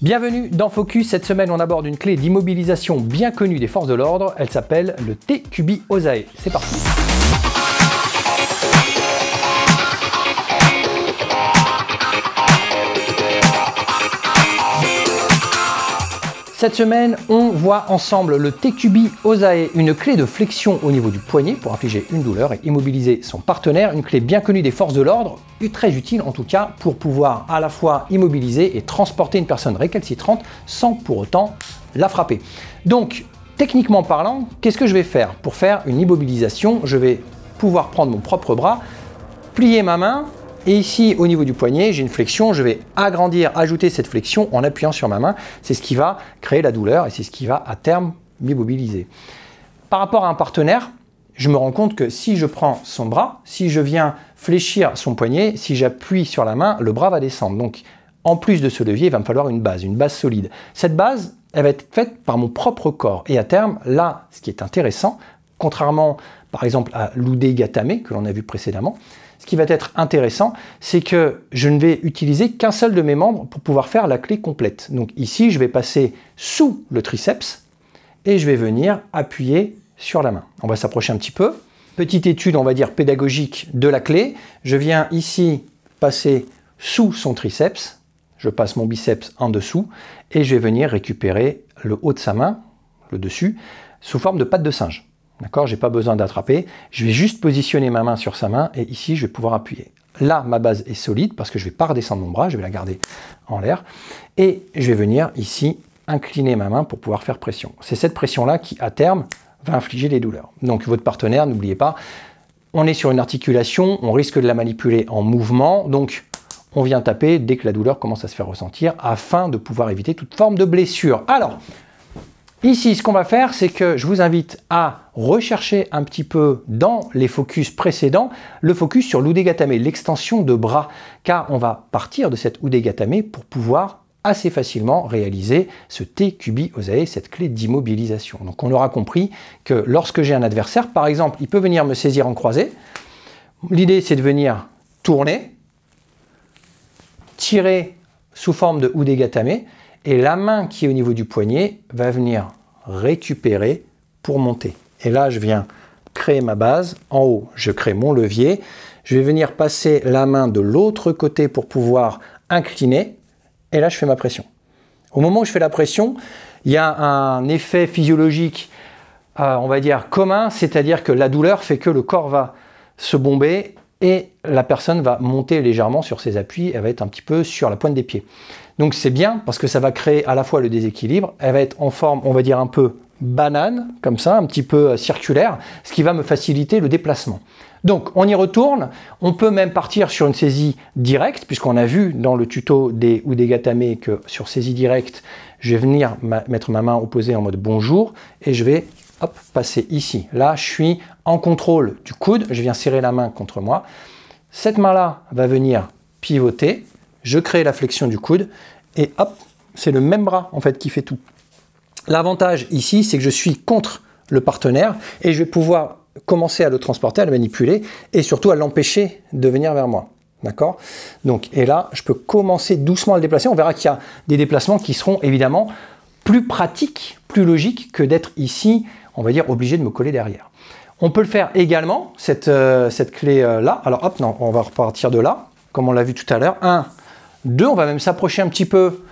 Bienvenue dans Focus. Cette semaine, on aborde une clé d'immobilisation bien connue des forces de l'ordre. Elle s'appelle le TQB Osae. C'est parti. Cette semaine, on voit ensemble le TQB Osae, une clé de flexion au niveau du poignet pour infliger une douleur et immobiliser son partenaire. Une clé bien connue des forces de l'ordre, très utile en tout cas pour pouvoir à la fois immobiliser et transporter une personne récalcitrante sans pour autant la frapper. Donc, techniquement parlant, qu'est-ce que je vais faire? Pour faire une immobilisation, je vais pouvoir prendre mon propre bras, plier ma main. Et ici, au niveau du poignet, j'ai une flexion, je vais agrandir, ajouter cette flexion en appuyant sur ma main. C'est ce qui va créer la douleur et c'est ce qui va à terme m'immobiliser. Par rapport à un partenaire, je me rends compte que si je prends son bras, si je viens fléchir son poignet, si j'appuie sur la main, le bras va descendre. Donc, en plus de ce levier, il va me falloir une base solide. Cette base, elle va être faite par mon propre corps. Et à terme, là, ce qui est intéressant, contrairement par exemple à l'udegatame que l'on a vu précédemment, ce qui va être intéressant, c'est que je ne vais utiliser qu'un seul de mes membres pour pouvoir faire la clé complète. Donc ici, je vais passer sous le triceps et je vais venir appuyer sur la main. On va s'approcher un petit peu. Petite étude, on va dire, pédagogique de la clé. Je viens ici passer sous son triceps. Je passe mon biceps en dessous et je vais venir récupérer le haut de sa main, le dessus, sous forme de patte de singe. D'accord, je n'ai pas besoin d'attraper, je vais juste positionner ma main sur sa main et ici je vais pouvoir appuyer. Là, ma base est solide parce que je ne vais pas redescendre mon bras, je vais la garder en l'air et je vais venir ici incliner ma main pour pouvoir faire pression. C'est cette pression-là qui, à terme, va infliger les douleurs. Donc votre partenaire, n'oubliez pas, on est sur une articulation, on risque de la manipuler en mouvement, donc on vient taper dès que la douleur commence à se faire ressentir afin de pouvoir éviter toute forme de blessure. Alors, ici, ce qu'on va faire, c'est que je vous invite à rechercher un petit peu dans les focus précédents, le focus sur l'udegatame, l'extension de bras, car on va partir de cette udegatame pour pouvoir assez facilement réaliser ce TQB Osae, cette clé d'immobilisation. Donc on aura compris que lorsque j'ai un adversaire, par exemple, il peut venir me saisir en croisé. L'idée, c'est de venir tourner, tirer sous forme de udegatame, et la main qui est au niveau du poignet va venir récupérer pour monter. Et là, je viens créer ma base. En haut, je crée mon levier. Je vais venir passer la main de l'autre côté pour pouvoir incliner. Et là, je fais ma pression. Au moment où je fais la pression, il y a un effet physiologique, on va dire, commun, c'est-à-dire que la douleur fait que le corps va se bomber et la personne va monter légèrement sur ses appuis, elle va être un petit peu sur la pointe des pieds. Donc c'est bien parce que ça va créer à la fois le déséquilibre, elle va être en forme, on va dire un peu banane, comme ça, un petit peu circulaire, ce qui va me faciliter le déplacement. Donc on y retourne, on peut même partir sur une saisie directe, puisqu'on a vu dans le tuto des udegatame que sur saisie directe, je vais venir mettre ma main opposée en mode bonjour et je vais hop, passer ici. Là, je suis en contrôle du coude, je viens serrer la main contre moi. Cette main-là va venir pivoter, je crée la flexion du coude et hop, c'est le même bras en fait qui fait tout. L'avantage ici, c'est que je suis contre le partenaire et je vais pouvoir commencer à le transporter, à le manipuler et surtout à l'empêcher de venir vers moi. D'accord? Donc, et là, je peux commencer doucement à le déplacer. On verra qu'il y a des déplacements qui seront évidemment plus pratiques, plus logiques que d'être ici, on va dire, obligé de me coller derrière. On peut le faire également, cette clé-là. Alors hop, non, on va repartir de là, comme on l'a vu tout à l'heure. 1, 2, on va même s'approcher un petit peu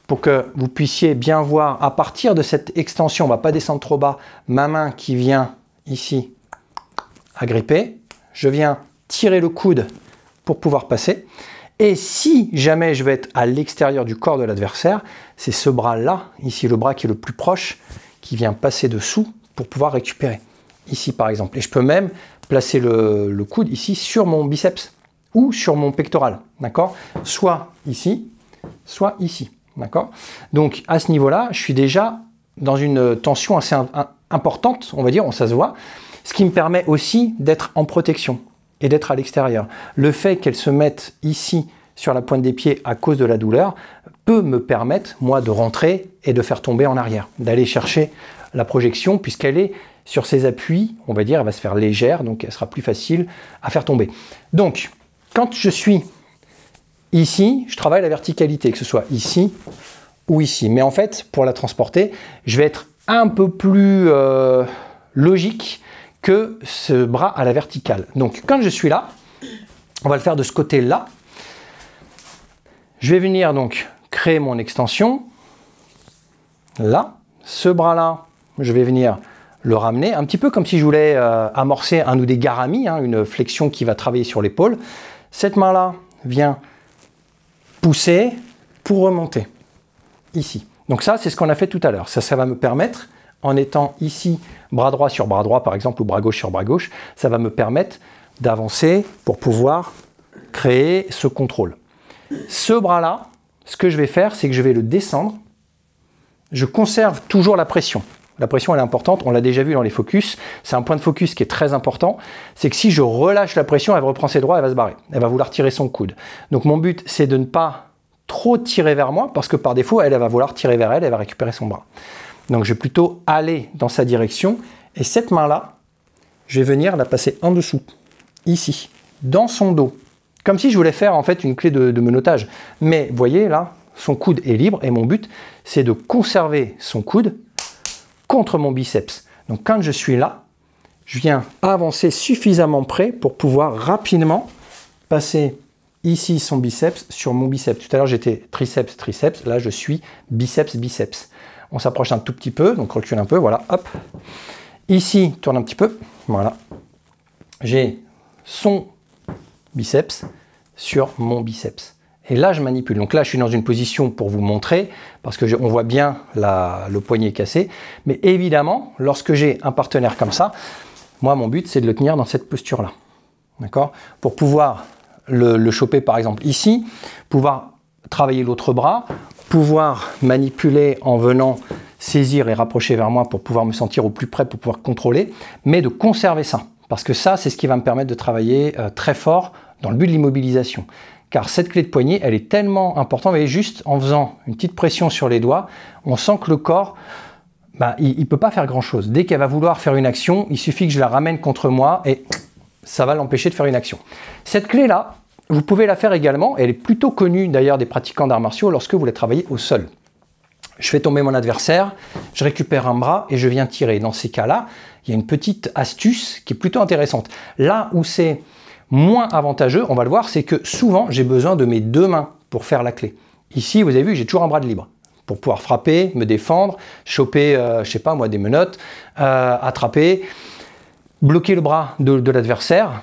pour que vous puissiez bien voir à partir de cette extension, on ne va pas descendre trop bas, ma main qui vient ici agripper. Je viens tirer le coude pour pouvoir passer. Et si jamais je vais être à l'extérieur du corps de l'adversaire, c'est ce bras-là, ici le bras qui est le plus proche, qui vient passer dessous pour pouvoir récupérer. Ici par exemple. Et je peux même placer le coude ici sur mon biceps ou sur mon pectoral. D'accord? Soit ici, soit ici. D'accord? Donc à ce niveau-là, je suis déjà dans une tension assez importante, on va dire, ça se voit, ce qui me permet aussi d'être en protection et d'être à l'extérieur. Le fait qu'elle se mette ici sur la pointe des pieds à cause de la douleur peut me permettre, moi, de rentrer et de faire tomber en arrière, d'aller chercher la projection puisqu'elle est sur ses appuis, on va dire, elle va se faire légère, donc elle sera plus facile à faire tomber. Donc, quand je suis ici, je travaille la verticalité, que ce soit ici ou ici. Mais en fait, pour la transporter, je vais être un peu plus logique que ce bras à la verticale. Donc, quand je suis là, on va le faire de ce côté-là. Je vais venir donc créer mon extension. Là, ce bras-là, je vais venir le ramener, un petit peu comme si je voulais amorcer un ou des garamis, hein, une flexion qui va travailler sur l'épaule. Cette main-là vient pousser pour remonter, ici. Donc ça, c'est ce qu'on a fait tout à l'heure. Ça va me permettre, en étant ici, bras droit sur bras droit, par exemple, ou bras gauche sur bras gauche, ça va me permettre d'avancer pour pouvoir créer ce contrôle. Ce bras-là, ce que je vais faire, c'est que je vais le descendre. Je conserve toujours la pression. La pression, elle est importante, on l'a déjà vu dans les focus. C'est un point de focus qui est très important. C'est que si je relâche la pression, elle reprend ses droits, elle va se barrer. Elle va vouloir tirer son coude. Donc mon but, c'est de ne pas trop tirer vers moi, parce que par défaut, elle va vouloir tirer vers elle, elle va récupérer son bras. Donc je vais plutôt aller dans sa direction. Et cette main-là, je vais venir la passer en dessous, ici, dans son dos. Comme si je voulais faire en fait une clé de menottage. Mais vous voyez là, son coude est libre et mon but, c'est de conserver son coude contre mon biceps. Donc quand je suis là, je viens avancer suffisamment près pour pouvoir rapidement passer ici son biceps sur mon biceps. Tout à l'heure j'étais triceps, triceps, là je suis biceps, biceps. On s'approche un tout petit peu, donc recule un peu, voilà, hop. Ici, tourne un petit peu, voilà. J'ai son biceps sur mon biceps. Et là, je manipule. Donc là, je suis dans une position pour vous montrer, parce que on voit bien le poignet cassé. Mais évidemment, lorsque j'ai un partenaire comme ça, moi, mon but, c'est de le tenir dans cette posture-là. D'accord? Pour pouvoir le choper, par exemple, ici, pouvoir travailler l'autre bras, pouvoir manipuler en venant saisir et rapprocher vers moi pour pouvoir me sentir au plus près, pour pouvoir contrôler, mais de conserver ça. Parce que ça, c'est ce qui va me permettre de travailler très fort dans le but de l'immobilisation. Car cette clé de poignet, elle est tellement importante. Vous voyez, juste en faisant une petite pression sur les doigts, on sent que le corps, il ne peut pas faire grand-chose. Dès qu'elle va vouloir faire une action, il suffit que je la ramène contre moi et ça va l'empêcher de faire une action. Cette clé-là, vous pouvez la faire également. Elle est plutôt connue d'ailleurs des pratiquants d'arts martiaux lorsque vous la travaillez au sol. Je fais tomber mon adversaire, je récupère un bras et je viens tirer. Dans ces cas-là, il y a une petite astuce qui est plutôt intéressante. Là où c'est moins avantageux, on va le voir, c'est que souvent j'ai besoin de mes deux mains pour faire la clé. Ici, vous avez vu, j'ai toujours un bras de libre pour pouvoir frapper, me défendre, choper, je sais pas moi, des menottes, attraper, bloquer le bras de l'adversaire,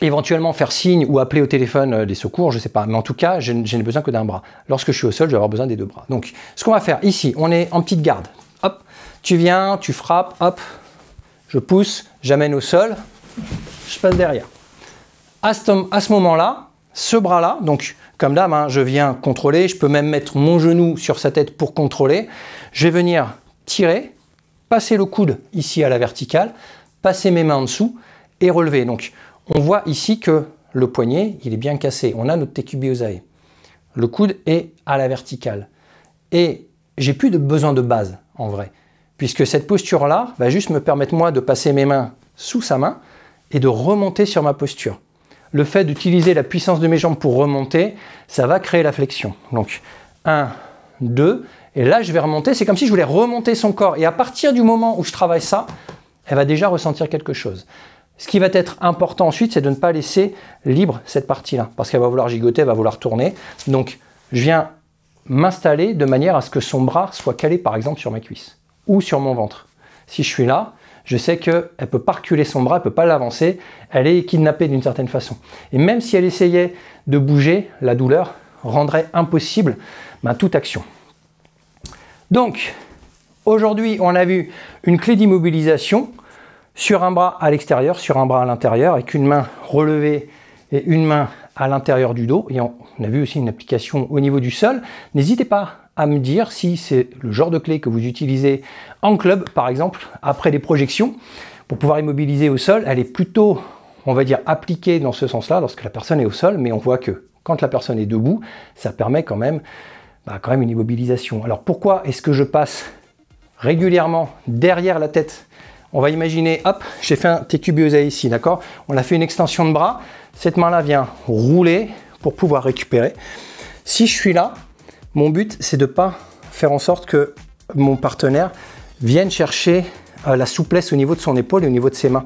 éventuellement faire signe ou appeler au téléphone des secours, je sais pas. Mais en tout cas, je n'ai besoin que d'un bras. Lorsque je suis au sol, je vais avoir besoin des deux bras. Donc, ce qu'on va faire ici, on est en petite garde. Hop, tu viens, tu frappes, hop, je pousse, j'amène au sol, je passe derrière. À ce moment-là, ce bras-là, donc comme d'hab, hein, je viens contrôler, je peux même mettre mon genou sur sa tête pour contrôler. Je vais venir tirer, passer le coude ici à la verticale, passer mes mains en dessous et relever. Donc, on voit ici que le poignet, il est bien cassé. On a notre tecubiosae. Le coude est à la verticale. Et j'ai plus de besoin de base, en vrai. Puisque cette posture-là va juste me permettre, moi, de passer mes mains sous sa main et de remonter sur ma posture. Le fait d'utiliser la puissance de mes jambes pour remonter, ça va créer la flexion. Donc, 1, 2, et là, je vais remonter. C'est comme si je voulais remonter son corps. Et à partir du moment où je travaille ça, elle va déjà ressentir quelque chose. Ce qui va être important ensuite, c'est de ne pas laisser libre cette partie-là, parce qu'elle va vouloir gigoter, elle va vouloir tourner. Donc, je viens m'installer de manière à ce que son bras soit calé, par exemple, sur ma cuisse ou sur mon ventre. Si je suis là, je sais qu'elle ne peut pas reculer son bras, elle ne peut pas l'avancer, elle est kidnappée d'une certaine façon. Et même si elle essayait de bouger, la douleur rendrait impossible toute action. Donc, aujourd'hui, on a vu une clé d'immobilisation sur un bras à l'extérieur, sur un bras à l'intérieur, avec une main relevée et une main à l'intérieur du dos. Et on a vu aussi une application au niveau du sol. N'hésitez pas à me dire si c'est le genre de clé que vous utilisez en club, par exemple, après des projections, pour pouvoir immobiliser au sol. Elle est plutôt, on va dire, appliquée dans ce sens-là, lorsque la personne est au sol, mais on voit que quand la personne est debout, ça permet quand même une immobilisation. Alors pourquoi est-ce que je passe régulièrement derrière la tête? On va imaginer, hop, j'ai fait un tecubiosae ici, d'accord? On a fait une extension de bras. Cette main-là vient rouler pour pouvoir récupérer. Si je suis là, Mon but, c'est de ne pas faire en sorte que mon partenaire vienne chercher la souplesse au niveau de son épaule et au niveau de ses mains.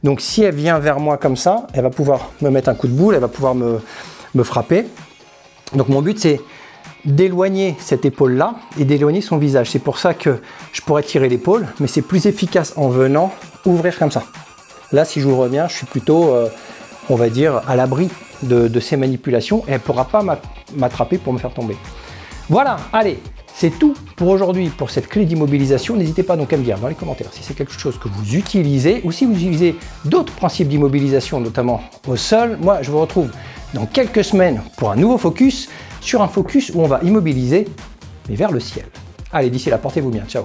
Donc si elle vient vers moi comme ça, elle va pouvoir me mettre un coup de boule, elle va pouvoir me frapper. Donc mon but, c'est d'éloigner cette épaule-là et d'éloigner son visage. C'est pour ça que je pourrais tirer l'épaule, mais c'est plus efficace en venant ouvrir comme ça. Là, si j'ouvre bien, je suis plutôt, on va dire, à l'abri de ces manipulations et elle ne pourra pas m'attraper pour me faire tomber. Voilà, allez, c'est tout pour aujourd'hui pour cette clé d'immobilisation. N'hésitez pas donc à me dire dans les commentaires si c'est quelque chose que vous utilisez ou si vous utilisez d'autres principes d'immobilisation, notamment au sol. Moi, je vous retrouve dans quelques semaines pour un nouveau focus, sur un focus où on va immobiliser, mais vers le ciel. Allez, d'ici là, portez-vous bien. Ciao.